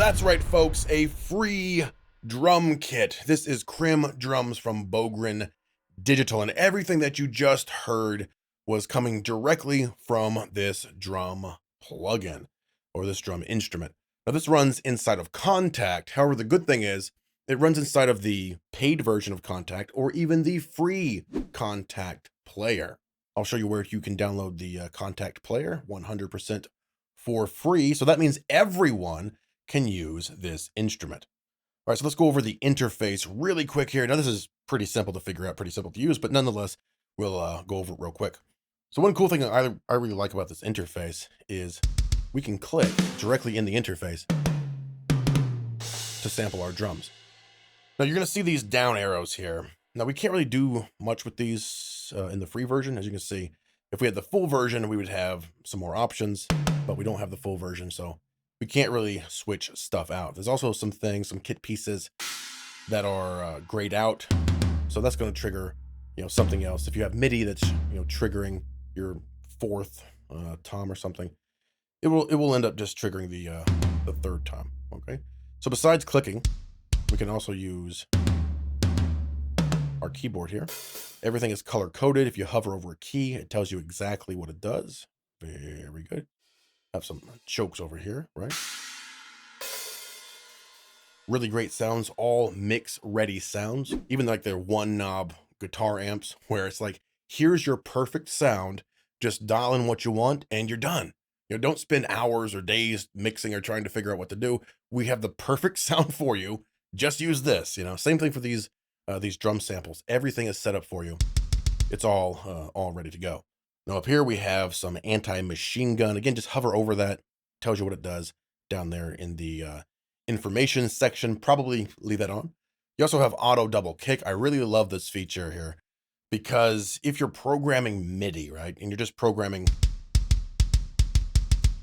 That's right, folks, a free drum kit. This is KRIMH Drums from Bogren Digital, and everything that you just heard was coming directly from this drum plugin, or this drum instrument. Now, this runs inside of Kontakt. However, the good thing is it runs inside of the paid version of Kontakt, or even the free Kontakt Player. I'll show you where you can download the Kontakt Player 100% for free. So that means everyone can use this instrument. All right, so let's go over the interface really quick here. Now, this is pretty simple to figure out, pretty simple to use, but nonetheless, we'll go over it real quick. So one cool thing I really like about this interface is we can click directly in the interface to sample our drums. Now, you're going to see these down arrows here. Now, we can't really do much with these in the free version. As you can see, if we had the full version, we would have some more options, but we don't have the full version, so we can't really switch stuff out. There's also some things, some kit pieces that are grayed out, so that's going to trigger, something else. If you have MIDI that's, triggering your fourth tom or something, it will end up just triggering the third tom. Okay. So besides clicking, we can also use our keyboard here. Everything is color coded. If you hover over a key, it tells you exactly what it does. Very good. Have some chokes over here, right? Really great sounds, all mix ready sounds, even like their one knob guitar amps, where it's like, here's your perfect sound, just dial in what you want and you're done. Don't spend hours or days mixing or trying to figure out what to do. We have the perfect sound for you. Just use this. Same thing for these drum samples. Everything is set up for you. It's all ready to go. Now up here we have some anti-machine gun. Again, just hover over that. Tells you what it does down there in the information section. Probably leave that on. You also have auto double kick. I really love this feature here because if you're programming MIDI, right, and you're just programming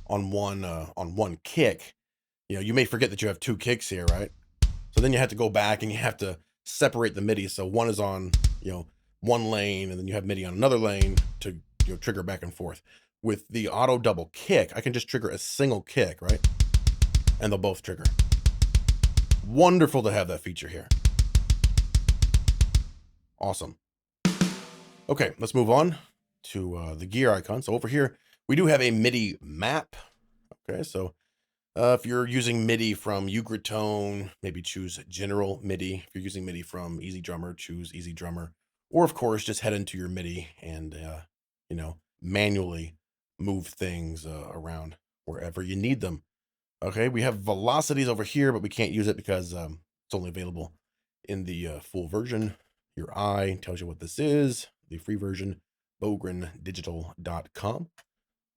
on one kick, you may forget that you have two kicks here, right? So then you have to go back and you have to separate the MIDI. So one is on, one lane, and then you have MIDI on another lane to trigger back and forth. With the auto double kick, I can just trigger a single kick, right? And they'll both trigger. Wonderful to have that feature here. Awesome. Okay, let's move on to the gear icon. So over here, we do have a MIDI map. Okay, so if you're using MIDI from Ugrotone, maybe choose General MIDI. If you're using MIDI from Easy Drummer, choose Easy Drummer. Or of course, just head into your MIDI and, manually move things around wherever you need them. Okay, we have velocities over here, but we can't use it because it's only available in the full version. Your eye tells you what this is. The free version, bogrendigital.com.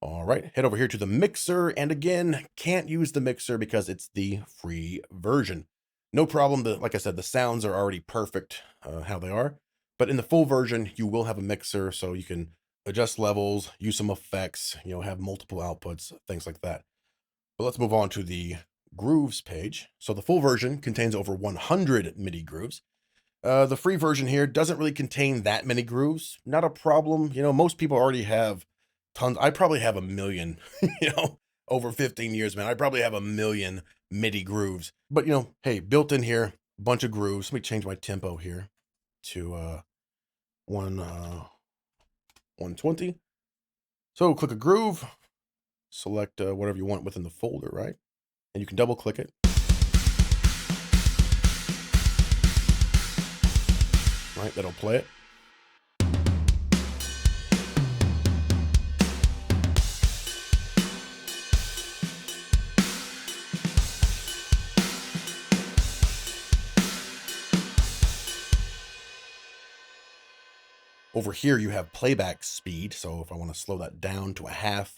All right, head over here to the mixer, and again, can't use the mixer because it's the free version. No problem, like I said, the sounds are already perfect how they are, but in the full version, you will have a mixer, so you can adjust levels, use some effects, have multiple outputs, things like that. But let's move on to the grooves page. So the full version contains over 100 MIDI grooves. The free version here doesn't really contain that many grooves. Not a problem. Most people already have tons. I probably have a million, over 15 years, man. I probably have a million MIDI grooves. But, hey, built in here, a bunch of grooves. Let me change my tempo here to 120. So click a groove, select whatever you want within the folder, right? And you can double click it. Right, that'll play it. Over here, you have playback speed. So if I want to slow that down to a half,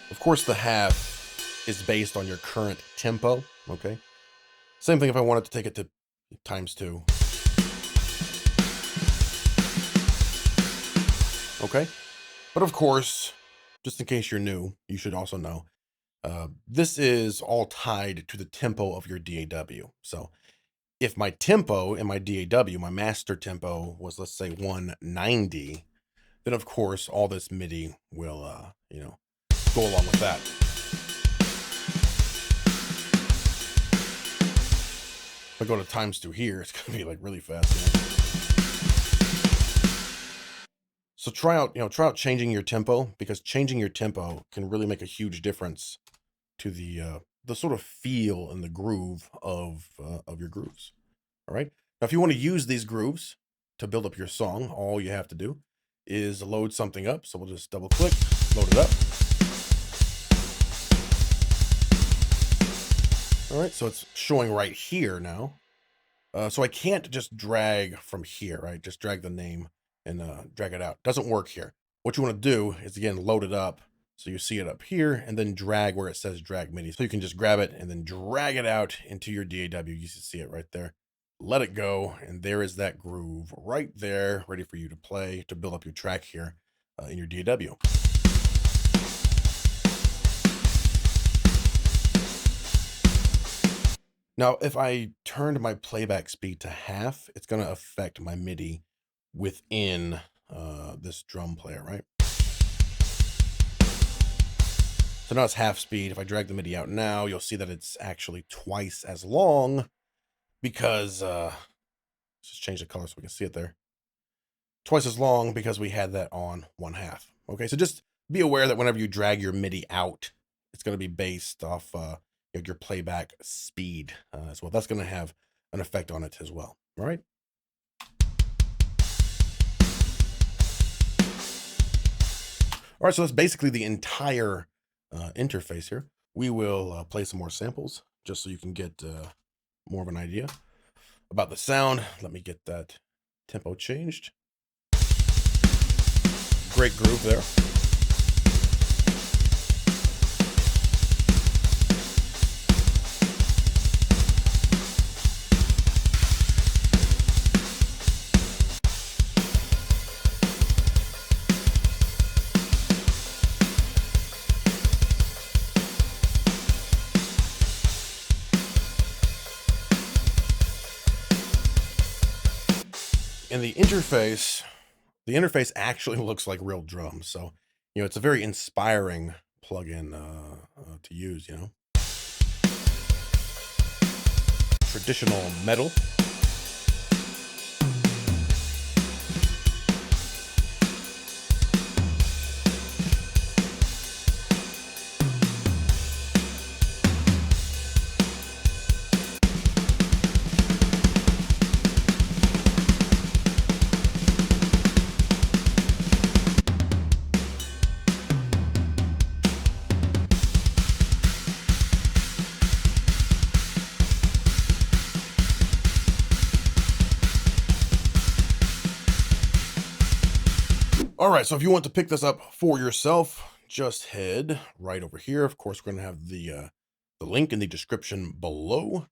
of course, the half is based on your current tempo. Okay. Same thing if I wanted to take it to ×2. Okay. But of course, just in case you're new, you should also know, this is all tied to the tempo of your DAW. So if my tempo in my DAW, my master tempo was, let's say 190, then of course all this MIDI will, go along with that. If I go to times 2 here, it's gonna be like really fast. You know? So try out changing your tempo, because changing your tempo can really make a huge difference to the sort of feel and the groove of your grooves. All right. Now, if you want to use these grooves to build up your song, all you have to do is load something up. So we'll just double click, load it up. All right. So it's showing right here now. So I can't just drag from here, right? Just drag the name and drag it out. Doesn't work here. What you want to do is, again, load it up. So you see it up here, and then drag where it says drag MIDI. So you can just grab it and then drag it out into your DAW. You see it right there. Let it go, and there is that groove right there, ready for you to play, to build up your track here in your DAW. Now, if I turned my playback speed to half, it's going to affect my MIDI within this drum player, right? So now it's half speed. If I drag the MIDI out now, you'll see that it's actually twice as long, because let's just change the color so we can see it there. Twice as long because we had that on 1/2. Okay, so just be aware that whenever you drag your MIDI out, it's going to be based off your playback speed as well. That's going to have an effect on it as well. All right. All right, so that's basically the entire interface here. We will play some more samples just so you can get more of an idea about the sound. Let me get that tempo changed. Great groove there. And the interface actually looks like real drums. So, it's a very inspiring plugin to use, Traditional metal. All right, so if you want to pick this up for yourself, just head right over here. Of course, we're going to have the link in the description below.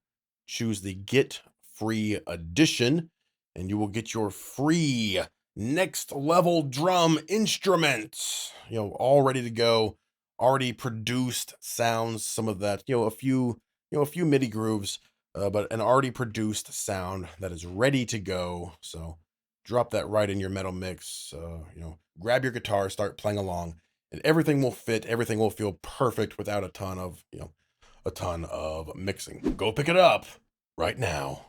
Choose the Get Free Edition, and you will get your free next level drum instrument, all ready to go, already produced sounds, some of that, a few MIDI grooves, but an already produced sound that is ready to go. So drop that right in your metal mix. Grab your guitar, start playing along, and everything will fit. Everything will feel perfect without a ton of mixing. Go pick it up right now.